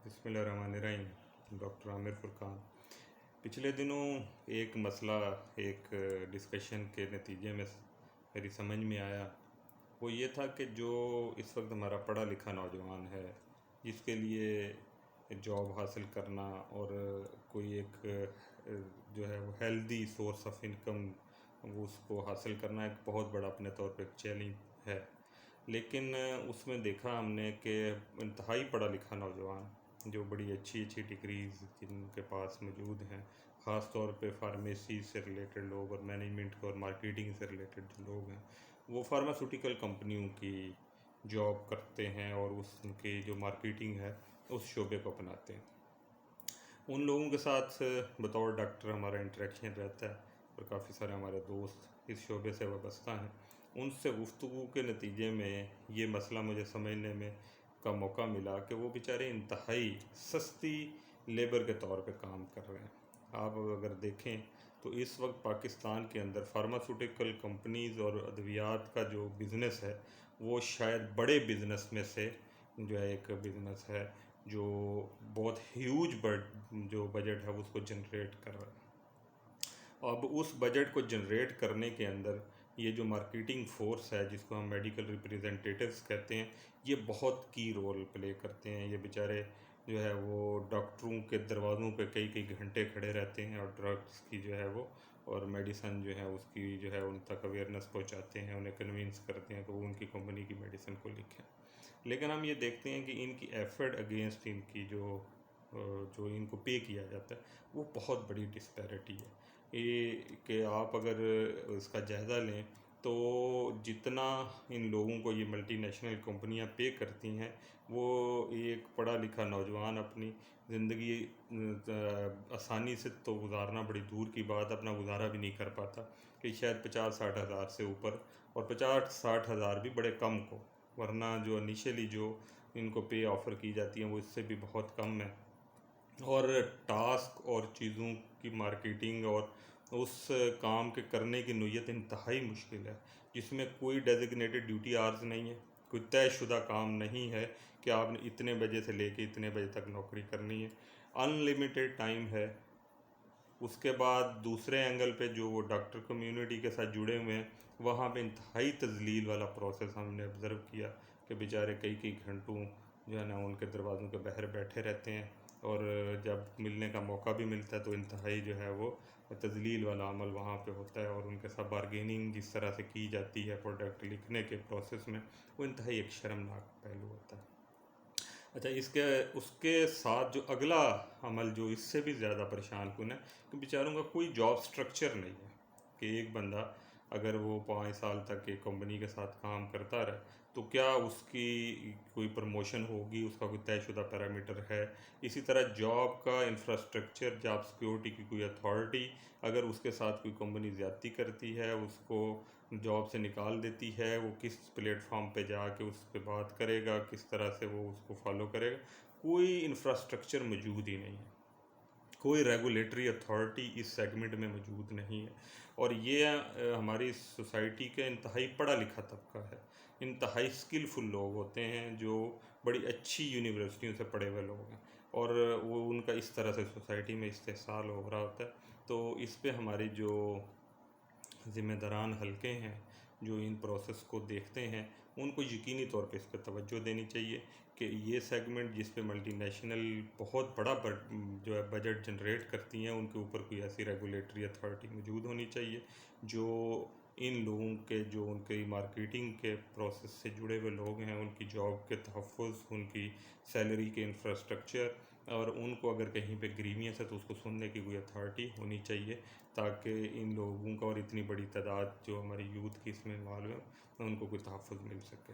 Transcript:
बिस्मिल्लाहिर्रहमानिर्रहीम। डॉक्टर आमिर फुरकान। पिछले दिनों एक मसला एक डिस्कशन के नतीजे में मेरी समझ में आया। वो ये था कि जो इस वक्त हमारा पढ़ा लिखा नौजवान है, जिसके लिए जॉब हासिल करना और कोई एक जो है वो हेल्दी सोर्स ऑफ इनकम वो उसको हासिल करना एक बहुत बड़ा अपने तौर पे एक चैलेंज है। लेकिन उसमें देखा हमने कि इंतहाई पढ़ा लिखा नौजवान जो बड़ी अच्छी अच्छी डिग्रीज़ जिनके पास मौजूद हैं, ख़ास तौर पे फार्मेसी से रिलेटेड लोग और मैनेजमेंट और मार्केटिंग से रिलेटेड जो लोग हैं, वो फार्मास्यूटिकल कंपनियों की जॉब करते हैं और उनकी जो मार्केटिंग है उस शोबे को अपनाते हैं। उन लोगों के साथ बतौर डॉक्टर हमारा इंटरेक्शन रहता है और काफ़ी सारे हमारे दोस्त इस शोबे से वाबस्ता हैं। उनसे गुफ्तगू के नतीजे में ये मसला मुझे समझने में का मौका मिला कि वो बेचारे इंतहाई सस्ती लेबर के तौर पे काम कर रहे हैं। आप अगर देखें तो इस वक्त पाकिस्तान के अंदर फार्मास्यूटिकल कंपनीज़ और अद्वियात का जो बिज़नेस है वो शायद बड़े बिज़नेस में से जो है एक बिज़नेस है जो बहुत ह्यूज जो बजट है उसको जनरेट कर रहा है। अब उस बजट को जनरेट करने के अंदर ये जो मार्केटिंग फोर्स है जिसको हम मेडिकल रिप्रेजेंटेटिव्स कहते हैं, ये बहुत की रोल प्ले करते हैं। ये बेचारे जो है वो डॉक्टरों के दरवाज़ों पे कई कई घंटे खड़े रहते हैं और ड्रग्स की जो है वो और मेडिसन जो है उसकी जो है उन तक अवेयरनेस पहुंचाते हैं, उन्हें कन्विंस करते हैं तो वो उनकी कंपनी की मेडिसिन को लिखें। लेकिन हम ये देखते हैं कि इनकी एफर्ट अगेंस्ट इनकी जो इनको पे किया जाता है वो बहुत बड़ी डिस्पैरिटी है। ये कि आप अगर इसका जायज़ा लें तो जितना इन लोगों को ये मल्टीनेशनल कंपनियां पे करती हैं वो एक पढ़ा लिखा नौजवान अपनी ज़िंदगी आसानी से तो गुजारना बड़ी दूर की बात, अपना गुजारा भी नहीं कर पाता कि शायद 50-60 हज़ार से ऊपर, और 50-60 हज़ार भी बड़े कम को, वरना जो इनिशियली जो इनको पे ऑफ़र की जाती हैं वो इससे भी बहुत कम है। और टास्क और चीज़ों की मार्केटिंग और उस काम के करने की नीयत इंतहाई मुश्किल है, जिसमें कोई डेजिग्नेटेड ड्यूटी आवर्स नहीं है, कोई तयशुदा काम नहीं है कि आपने इतने बजे से लेके इतने बजे तक नौकरी करनी है। अनलिमिटेड टाइम है। उसके बाद दूसरे एंगल पे जो वो डॉक्टर कम्युनिटी के साथ जुड़े हुए हैं वहाँ पे इंतहाई तजलील वाला प्रोसेस हमने ऑब्ज़र्व किया कि बेचारे कई कई घंटों जो है ना उनके दरवाज़ों के बाहर बैठे रहते हैं और जब मिलने का मौका भी मिलता है तो इंतहाई जो है वो तजलील वाला अमल वहाँ पे होता है और उनके साथ बारगेनिंग जिस तरह से की जाती है प्रोडक्ट लिखने के प्रोसेस में, वो इंतहाई एक शर्मनाक पहलू होता है। अच्छा, इसके उसके साथ जो अगला अमल जो इससे भी ज़्यादा परेशान कुन है कि बेचारों का कोई जॉब स्ट्रक्चर नहीं है कि एक बंदा अगर वो 5 साल तक एक कंपनी के साथ काम करता रहे तो क्या उसकी कोई प्रमोशन होगी, उसका कोई तयशुदा पैरामीटर है। इसी तरह जॉब का इंफ्रास्ट्रक्चर, जॉब सिक्योरिटी की कोई अथॉरिटी अगर उसके साथ कोई कंपनी ज़्यादती करती है, उसको जॉब से निकाल देती है, वो किस प्लेटफॉर्म पे जाके उस पर बात करेगा, किस तरह से वो उसको फॉलो करेगा, कोई इंफ्रास्ट्रक्चर मौजूद ही नहीं है, कोई रेगुलेटरी अथॉरिटी इस सेगमेंट में मौजूद नहीं है। और ये हमारी सोसाइटी के इंतहाई पढ़ा लिखा तबका है, इंतहाई स्किलफुल लोग होते हैं जो बड़ी अच्छी यूनिवर्सिटियों से पढ़े हुए लोग हैं और वो उनका इस तरह से सोसाइटी में इस्तेसाल हो रहा होता है। तो इस पे हमारी जो ज़िम्मेदारान हल्के हैं जो इन प्रोसेस को देखते हैं उनको यकीनी तौर पे इस पर तवज्जो देनी चाहिए कि ये सेगमेंट जिस पे मल्टीनेशनल बहुत बड़ा जो है बजट जनरेट करती हैं, उनके ऊपर कोई ऐसी रेगुलेटरी अथॉरिटी मौजूद होनी चाहिए जो इन लोगों के जो उनकी मार्केटिंग के प्रोसेस से जुड़े हुए लोग हैं उनकी जॉब के तहफ़्फ़ुज़, उनकी सैलरी के इंफ्रास्ट्रक्चर और उनको अगर कहीं पे ग्रीवियंस है तो उसको सुनने की कोई अथॉरिटी होनी चाहिए ताकि इन लोगों का और इतनी बड़ी तादाद जो हमारी यूथ की इसमें इन्वॉल्व है उनको कोई तहफ़्फ़ुज़ मिल सके।